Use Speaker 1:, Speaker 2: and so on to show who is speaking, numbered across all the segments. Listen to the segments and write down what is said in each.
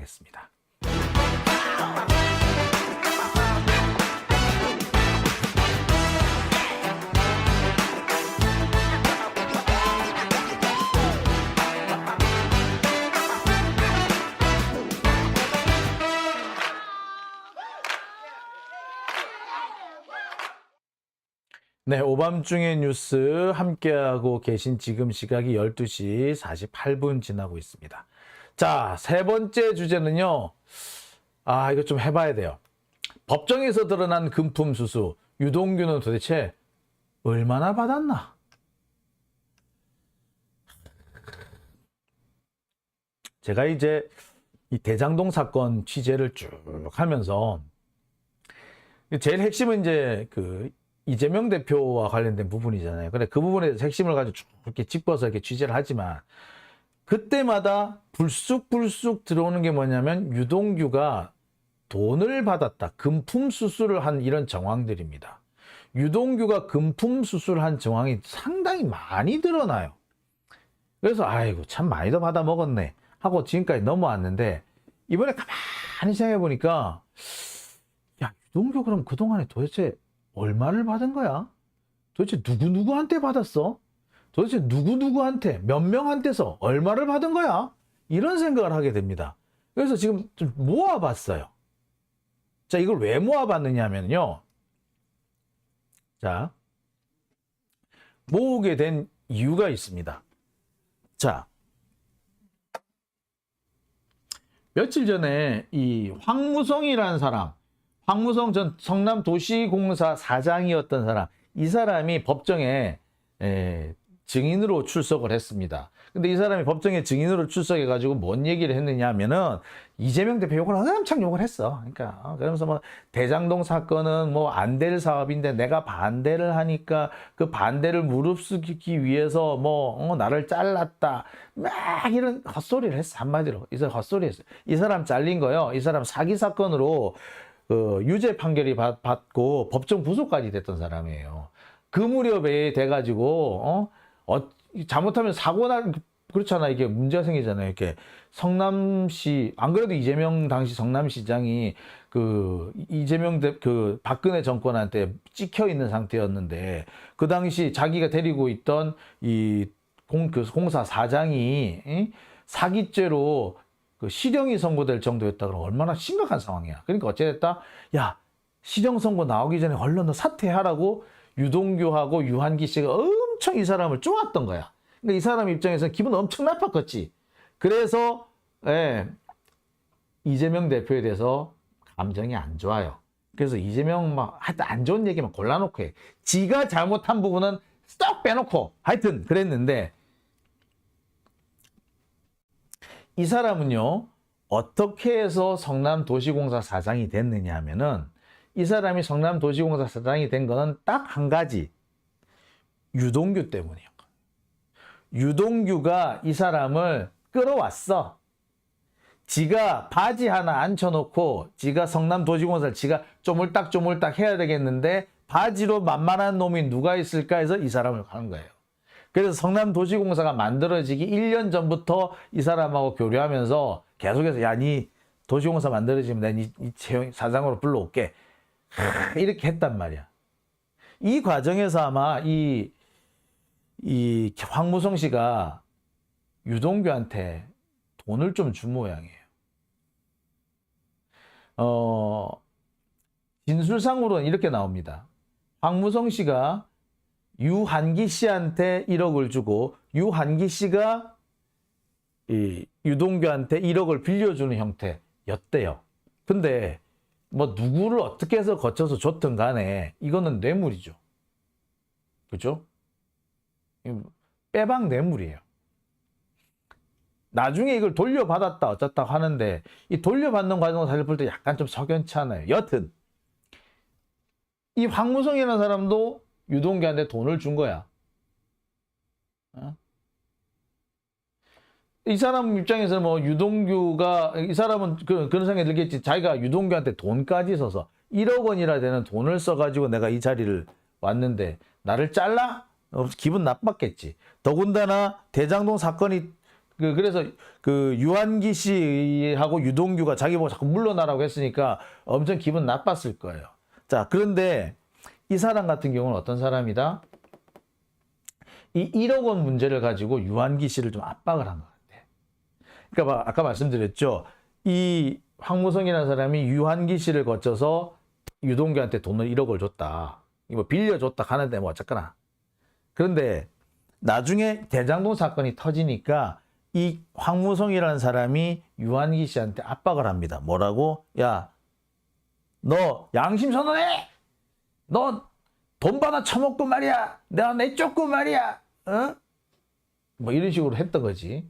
Speaker 1: 하겠습니다. 네, 오밤중의 뉴스 함께하고 계신 지금 시각이 12시 48분 지나고 있습니다. 자, 세 번째 주제는요. 이거 좀 해봐야 돼요. 법정에서 드러난 금품 수수, 유동규는 도대체 얼마나 받았나? 제가 이제 이 대장동 사건 취재를 쭉 하면서 제일 핵심은 이제 이재명 대표와 관련된 부분이잖아요. 근데 그 부분에 핵심을 가지고 쭉 이렇게 짚어서 이렇게 취재를 하지만 그때마다 불쑥불쑥 들어오는 게 뭐냐면 유동규가 돈을 받았다. 금품 수수를 한 이런 정황들입니다. 유동규가 금품 수수를 한 정황이 상당히 많이 드러나요. 그래서 아이고 참 많이도 받아 먹었네 하고 지금까지 넘어왔는데 이번에 가만히 생각해 보니까 야, 유동규 그럼 그동안에 도대체 얼마를 받은 거야? 도대체 누구누구한테 받았어? 도대체 누구누구한테, 몇 명한테서 얼마를 받은 거야? 이런 생각을 하게 됩니다. 그래서 지금 좀 모아봤어요. 자, 이걸 왜 모아봤느냐면요. 자, 모으게 된 이유가 있습니다. 자, 며칠 전에 이 황무성이라는 사람, 황무성 전 성남도시공사 사장이었던 사람, 이 사람이 법정에 증인으로 출석을 했습니다. 근데 이 사람이 법정에 증인으로 출석해가지고 뭔 얘기를 했느냐 하면은 이재명 대표 욕을 엄청 욕을 했어. 그러니까 그러면서 뭐 대장동 사건은 뭐 안 될 사업인데 내가 반대를 하니까 그 반대를 무릅쓰기 위해서 나를 잘랐다. 막 이런 헛소리를 했어. 한마디로. 이 사람 헛소리 했어. 이 사람 잘린 거요. 이 사람 사기 사건으로 유죄 판결이 받고 법정 부소까지 됐던 사람이에요. 그 무렵에 돼가지고 잘못하면 그렇잖아. 이게 문제가 생기잖아요. 이렇게 성남시, 안 그래도 이재명 당시 성남시장이 이재명 박근혜 정권한테 찍혀 있는 상태였는데 그 당시 자기가 데리고 있던 공사 사장이 사기죄로 실형이 선고될 정도였다 그러면 얼마나 심각한 상황이야. 그러니까 어찌됐다. 야, 실형 선고 나오기 전에 얼른 너 사퇴하라고 유동규하고 유한기 씨가 엄청 이 사람을 쪼았던 거야. 그러니까 이 사람 입장에서는 기분 엄청 나빴겠지. 그래서 이재명 대표에 대해서 감정이 안 좋아요. 그래서 이재명 하여튼 안 좋은 얘기만 골라놓고 해. 지가 잘못한 부분은 쏙 빼놓고 하여튼 그랬는데 이 사람은요, 어떻게 해서 성남도시공사 사장이 됐느냐 하면은 이 사람이 성남도시공사 사장이 된 거는 딱 한 가지. 유동규 때문이에요. 유동규가 이 사람을 끌어왔어. 지가 바지 하나 앉혀놓고 지가 성남도시공사를 지가 쪼물딱쪼물딱 해야 되겠는데 바지로 만만한 놈이 누가 있을까 해서 이 사람을 가는 거예요. 그래서 성남도시공사가 만들어지기 1년 전부터 이 사람하고 교류하면서 계속해서 야, 니 도시공사 만들어지면 내가 니 사장으로 불러올게. 이렇게 했단 말이야. 이 과정에서 아마 이 황무성 씨가 유동규한테 돈을 좀 준 모양이에요. 진술상으로는 이렇게 나옵니다. 황무성 씨가 유한기 씨한테 1억을 주고 유한기 씨가 유동규한테 1억을 빌려주는 형태였대요. 근데 누구를 어떻게 해서 거쳐서 줬든 간에 이거는 뇌물이죠. 그죠? 빼박 뇌물이에요. 나중에 이걸 돌려받았다 어쩌다 하는데 이 돌려받는 과정을 사실 볼 때 약간 좀 석연치 않아요. 여튼 이 황무성이라는 사람도 유동규한테 돈을 준 거야. 이 사람 입장에서는 유동규가, 이 사람은 그런 생각이 들겠지. 자기가 유동규한테 돈까지 써서 1억 원이라 되는 돈을 써가지고 내가 이 자리를 왔는데 나를 잘라? 기분 나빴겠지. 더군다나 대장동 사건이 그래서 그 유한기 씨하고 유동규가 자기 보고 자꾸 물러나라고 했으니까 엄청 기분 나빴을 거예요. 자, 그런데 이 사람 같은 경우는 어떤 사람이다? 이 1억 원 문제를 가지고 유한기 씨를 좀 압박을 한 것 같아. 그러니까 아까 말씀드렸죠. 이 황무성이라는 사람이 유한기 씨를 거쳐서 유동규한테 돈을 1억을 줬다. 뭐 빌려줬다 하는데 뭐 어쨌거나. 그런데 나중에 대장동 사건이 터지니까 이 황무성이라는 사람이 유한기 씨한테 압박을 합니다. 뭐라고? 야, 너 양심 선언해! 너 돈 받아 처먹고 말이야! 내가 내쫓고 말이야! 어? 뭐 이런 식으로 했던 거지.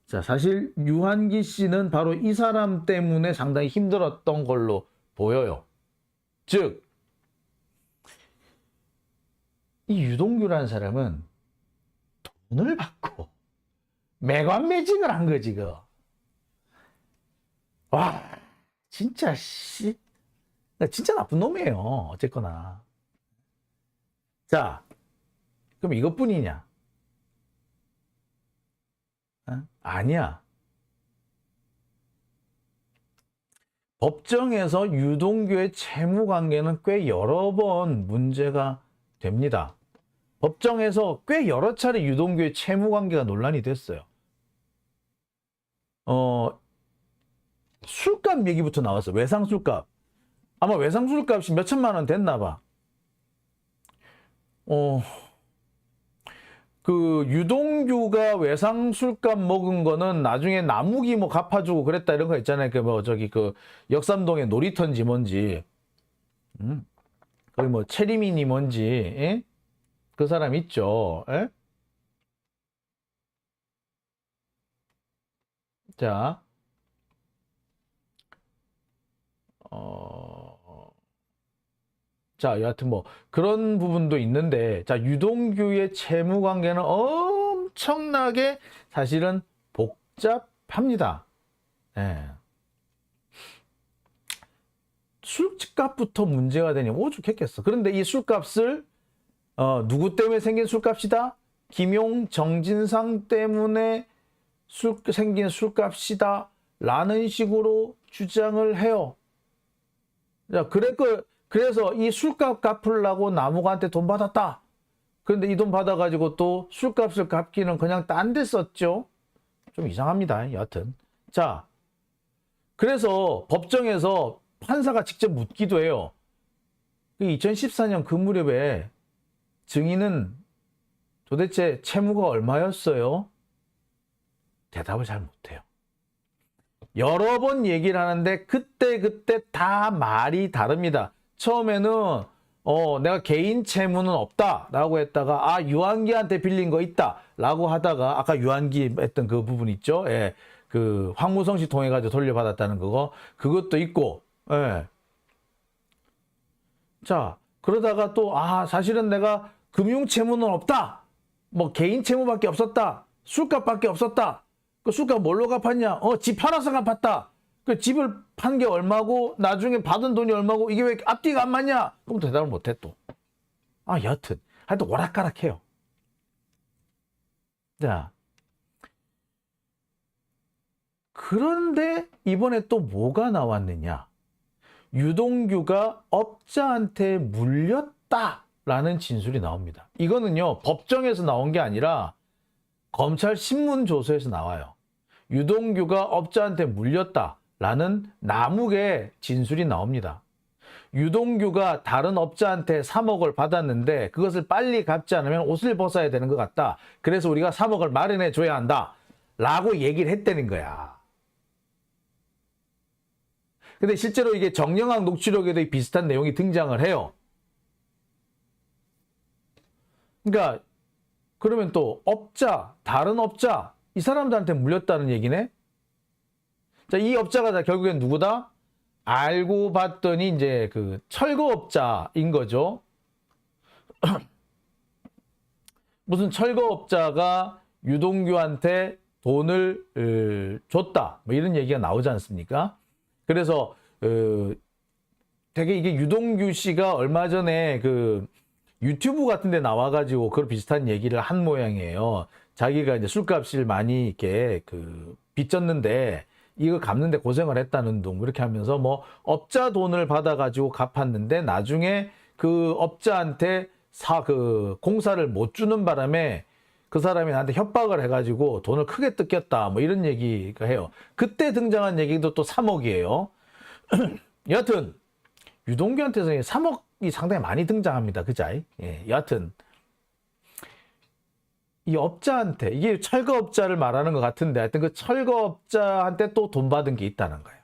Speaker 1: 자, 사실 유한기 씨는 바로 이 사람 때문에 상당히 힘들었던 걸로 보여요. 즉, 이 유동규라는 사람은 돈을 받고 매관매직을 한 거지, 그거. 와, 진짜, 진짜 나쁜 놈이에요. 어쨌거나. 자, 그럼 이것뿐이냐? 어? 아니야. 법정에서 유동규의 채무 관계는 꽤 여러 번 문제가 됩니다. 법정에서 꽤 여러 차례 유동규의 채무 관계가 논란이 됐어요. 술값 얘기부터 나왔어. 외상술값. 아마 외상술값이 몇 천만 원 됐나 봐. 그 유동규가 외상술값 먹은 거는 나중에 나무기 뭐 갚아주고 그랬다 이런 거 있잖아요. 그 뭐 저기 그 역삼동의 놀이터인지 뭔지, 거기 뭐 체리민이 뭔지, 예? 그 사람 있죠. 예? 자, 자, 여하튼 뭐 그런 부분도 있는데, 자, 유동규의 채무 관계는 엄청나게 사실은 복잡합니다. 예. 술값부터 문제가 되니 오죽했겠어. 그런데 이 술값을 누구 때문에 생긴 술값이다? 김용, 정진상 때문에 생긴 술값이다 라는 식으로 주장을 해요. 자, 그래서 이 술값 갚으려고 나무가한테 돈 받았다. 그런데 이 돈 받아가지고 또 술값을 갚기는 그냥 딴 데 썼죠. 좀 이상합니다. 여하튼. 자, 그래서 법정에서 판사가 직접 묻기도 해요. 2014년 그 무렵에 증인은 도대체 채무가 얼마였어요? 대답을 잘 못해요. 여러 번 얘기를 하는데 그때 다 말이 다릅니다. 처음에는 내가 개인 채무는 없다라고 했다가 유한기한테 빌린 거 있다라고 하다가 아까 유한기 했던 그 부분 있죠. 예. 그 황무성 씨 통해 가지고 돌려받았다는 그것도 있고. 예. 자, 그러다가 또 사실은 내가 금융 채무는 없다. 뭐 개인 채무밖에 없었다. 술값밖에 없었다. 그 술값 뭘로 갚았냐? 집 팔아서 갚았다. 그 집을 판 게 얼마고 나중에 받은 돈이 얼마고 이게 왜 앞뒤가 안 맞냐? 그럼 대답을 못해 또. 여하튼 하여튼 오락가락해요. 자, 그런데 이번에 또 뭐가 나왔느냐? 유동규가 업자한테 물렸다라는 진술이 나옵니다. 이거는요, 법정에서 나온 게 아니라 검찰 신문 조서에서 나와요. 유동규가 업자한테 물렸다라는 남욱의 진술이 나옵니다. 유동규가 다른 업자한테 3억을 받았는데 그것을 빨리 갚지 않으면 옷을 벗어야 되는 것 같다. 그래서 우리가 3억을 마련해 줘야 한다. 라고 얘기를 했다는 거야. 근데 실제로 이게 정영학 녹취록에도 비슷한 내용이 등장을 해요. 그러니까 그러면 또 다른 업자, 이 사람들한테 물렸다는 얘기네? 자, 이 업자가 결국엔 누구다? 알고 봤더니 이제 그 철거업자인 거죠. 무슨 철거업자가 유동규한테 돈을 줬다. 뭐 이런 얘기가 나오지 않습니까? 그래서 되게 이게 유동규 씨가 얼마 전에 그 유튜브 같은 데 나와가지고 그런 비슷한 얘기를 한 모양이에요. 자기가 이제 술값을 많이 이렇게 빚졌는데 이거 갚는데 고생을 했다는 둥 이렇게 하면서 뭐 업자 돈을 받아가지고 갚았는데 나중에 그 업자한테 공사를 못 주는 바람에 그 사람이 나한테 협박을 해가지고 돈을 크게 뜯겼다 뭐 이런 얘기가 해요. 그때 등장한 얘기도 또 3억이에요. 여하튼 유동규한테서 3억이 상당히 많이 등장합니다. 그자? 예, 여하튼 이 업자한테 이게 철거업자를 말하는 것 같은데 하여튼 그 철거업자한테 또 돈 받은 게 있다는 거예요.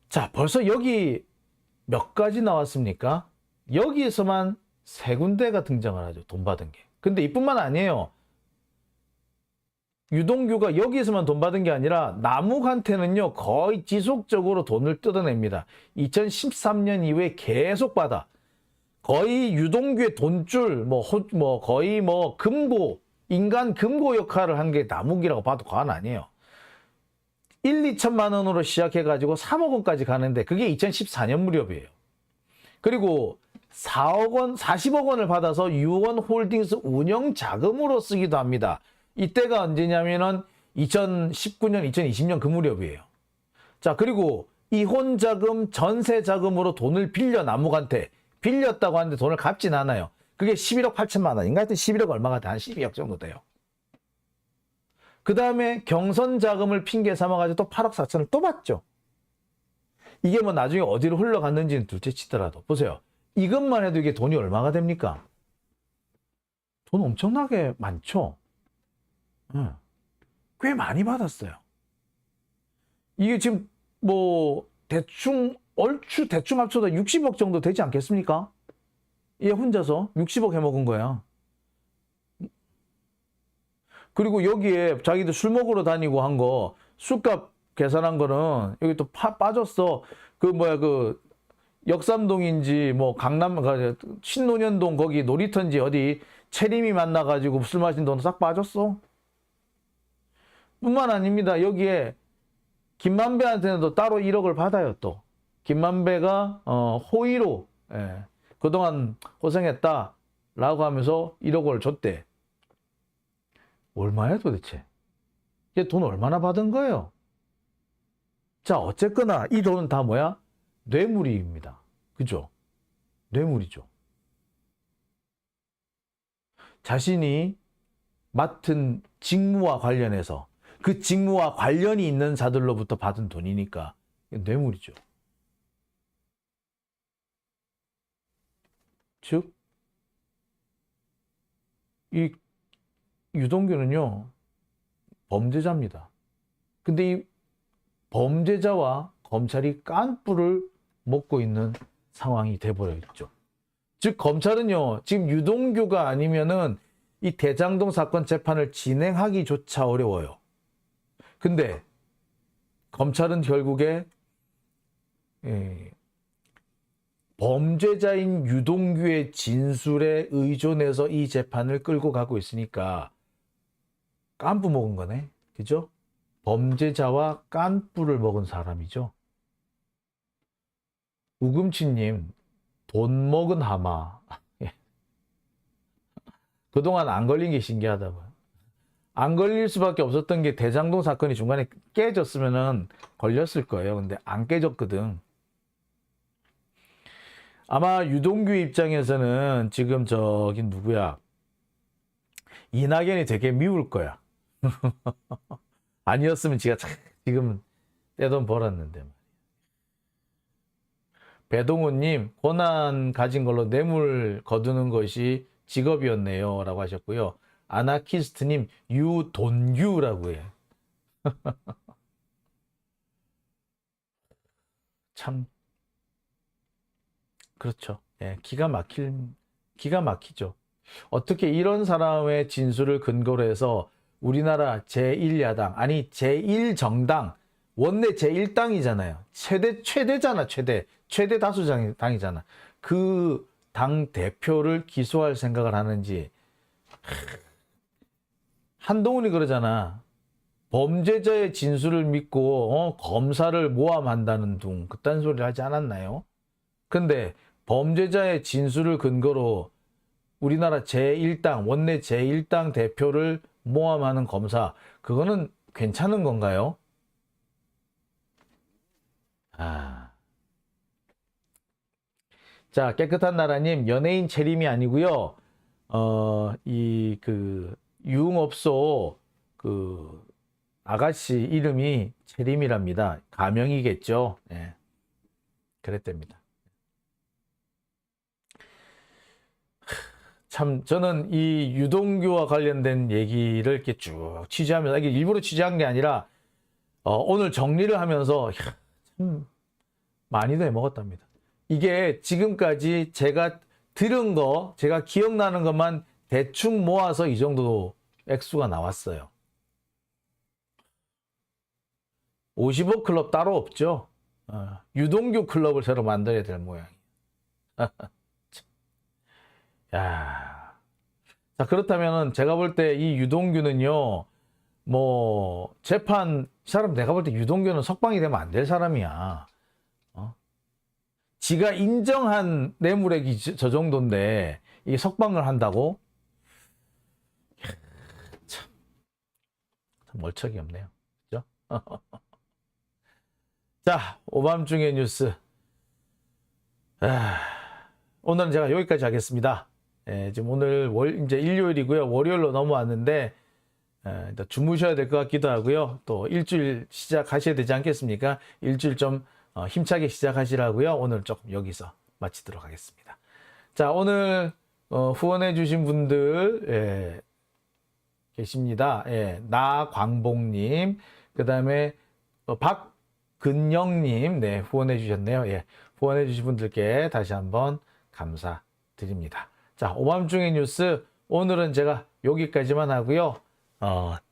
Speaker 1: 자, 벌써 여기 몇 가지 나왔습니까? 여기에서만 3군데가 등장을 하죠. 돈 받은 게. 근데 이뿐만 아니에요. 유동규가 여기에서만 돈 받은 게 아니라 남욱한테는요 거의 지속적으로 돈을 뜯어냅니다. 2013년 이후에 계속 받아. 거의 유동규의 돈줄 거의 금고 인간 금고 역할을 한 게 남욱이라고 봐도 과언 아니에요. 1, 2천만 원으로 시작해가지고 3억 원까지 가는데 그게 2014년 무렵이에요. 그리고 4억 원, 40억 원을 받아서 유원 홀딩스 운영 자금으로 쓰기도 합니다. 이때가 언제냐면은 2019년, 2020년 그 무렵이에요. 자, 그리고 이혼 자금, 전세 자금으로 돈을 빌려 남욱한테 빌렸다고 하는데 돈을 갚진 않아요. 그게 11억 8천만 원인가? 하여튼 11억 얼마가 돼? 한 12억 정도 돼요. 그 다음에 경선 자금을 핑계 삼아가지고 또 8억 4천을 또 받죠. 이게 뭐 나중에 어디로 흘러갔는지는 둘째 치더라도 보세요. 이것만 해도 이게 돈이 얼마가 됩니까? 돈 엄청나게 많죠. 꽤 많이 받았어요. 이게 지금 뭐 얼추 대충 합쳐도 60억 정도 되지 않겠습니까? 얘 혼자서 60억 해먹은 거야. 그리고 여기에 자기도 술 먹으러 다니고 한 거 술값 계산한 거는 여기 또 빠졌어. 역삼동인지 뭐 강남 신논현동 거기 놀이터인지 어디 체림이 만나가지고 술 마신 돈 싹 빠졌어. 뿐만 아닙니다. 여기에 김만배한테는 또 따로 1억을 받아요. 또 김만배가 호의로 그동안 고생했다 라고 하면서 1억을 줬대. 얼마야 도대체? 얘 돈 얼마나 받은 거예요? 자, 어쨌거나 이 돈은 다 뭐야? 뇌물입니다. 그죠? 뇌물이죠. 자신이 맡은 직무와 관련해서 그 직무와 관련이 있는 자들로부터 받은 돈이니까 뇌물이죠. 즉, 이 유동규는요, 범죄자입니다. 근데 이 범죄자와 검찰이 깐뿌를 먹고 있는 상황이 돼버려 있죠. 즉, 검찰은요, 지금 유동규가 아니면은 이 대장동 사건 재판을 진행하기조차 어려워요. 근데 검찰은 결국에 범죄자인 유동규의 진술에 의존해서 이 재판을 끌고 가고 있으니까 깐뿌 먹은 거네. 그죠? 범죄자와 깐뿌를 먹은 사람이죠. 우금치님, 돈 먹은 하마. 그동안 안 걸린 게 신기하다고요. 안 걸릴 수밖에 없었던 게 대장동 사건이 중간에 깨졌으면은 걸렸을 거예요. 근데 안 깨졌거든. 아마 유동규 입장에서는 지금 저기 누구야? 이낙연이 되게 미울 거야. 아니었으면 지가 지금 떼돈 벌었는데. 배동우님, 고난 가진 걸로 뇌물 거두는 것이 직업이었네요. 라고 하셨고요. 아나키스트님, 유돈규라고 해. 참, 그렇죠. 예, 기가 막히죠. 어떻게 이런 사람의 진술을 근거로 해서 우리나라 제1야당, 아니 제1정당, 원내 제1당이잖아요. 최대잖아, 최대 다수당이잖아. 그 당 대표를 기소할 생각을 하는지. 한동훈이 그러잖아. 범죄자의 진술을 믿고 검사를 모함한다는 둥 그딴 소리를 하지 않았나요? 근데 범죄자의 진술을 근거로 우리나라 제1당, 원내 제1당 대표를 모함하는 검사, 그거는 괜찮은 건가요? 자, 깨끗한 나라님, 연예인 체림이 아니고요. 유흥업소 아가씨 이름이 체림이랍니다. 가명이겠죠. 예. 그랬답니다. 참, 저는 이 유동규와 관련된 얘기를 이렇게 쭉 취재하면서, 이게 일부러 취재한 게 아니라, 오늘 정리를 하면서, 참, 많이도 해먹었답니다. 이게 지금까지 제가 들은 거, 제가 기억나는 것만 대충 모아서 이 정도 액수가 나왔어요. 50억 클럽 따로 없죠. 유동규 클럽을 새로 만들어야 될 모양이에요. 야. 자, 그렇다면 제가 볼 때 이 유동규는요, 뭐, 이 사람 내가 볼 때 유동규는 석방이 되면 안 될 사람이야. 지가 인정한 뇌물액이 저 정도인데, 이게 석방을 한다고? 참 멀척이 없네요. 그죠? 자, 오밤중의 뉴스. 오늘은 제가 여기까지 하겠습니다. 지금 오늘 이제 일요일이고요. 월요일로 넘어왔는데, 일단 주무셔야 될 것 같기도 하고요. 또 일주일 시작하셔야 되지 않겠습니까? 일주일 좀 힘차게 시작하시라고요. 오늘 조금 여기서 마치도록 하겠습니다. 자, 오늘 후원해 주신 분들 계십니다. 나광복님, 그 다음에 박근영님, 네, 후원해 주셨네요. 후원해 주신 분들께 다시 한번 감사드립니다. 자, 오밤중의 뉴스, 오늘은 제가 여기까지만 하고요.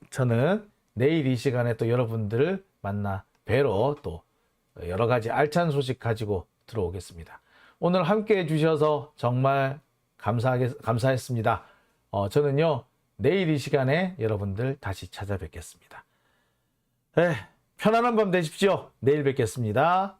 Speaker 1: 저는 내일 이 시간에 또 여러분들을 만나 뵈러 또 여러 가지 알찬 소식 가지고 들어오겠습니다. 오늘 함께 해주셔서 정말 감사했습니다. 저는요, 내일 이 시간에 여러분들 다시 찾아뵙겠습니다. 편안한 밤 되십시오. 내일 뵙겠습니다.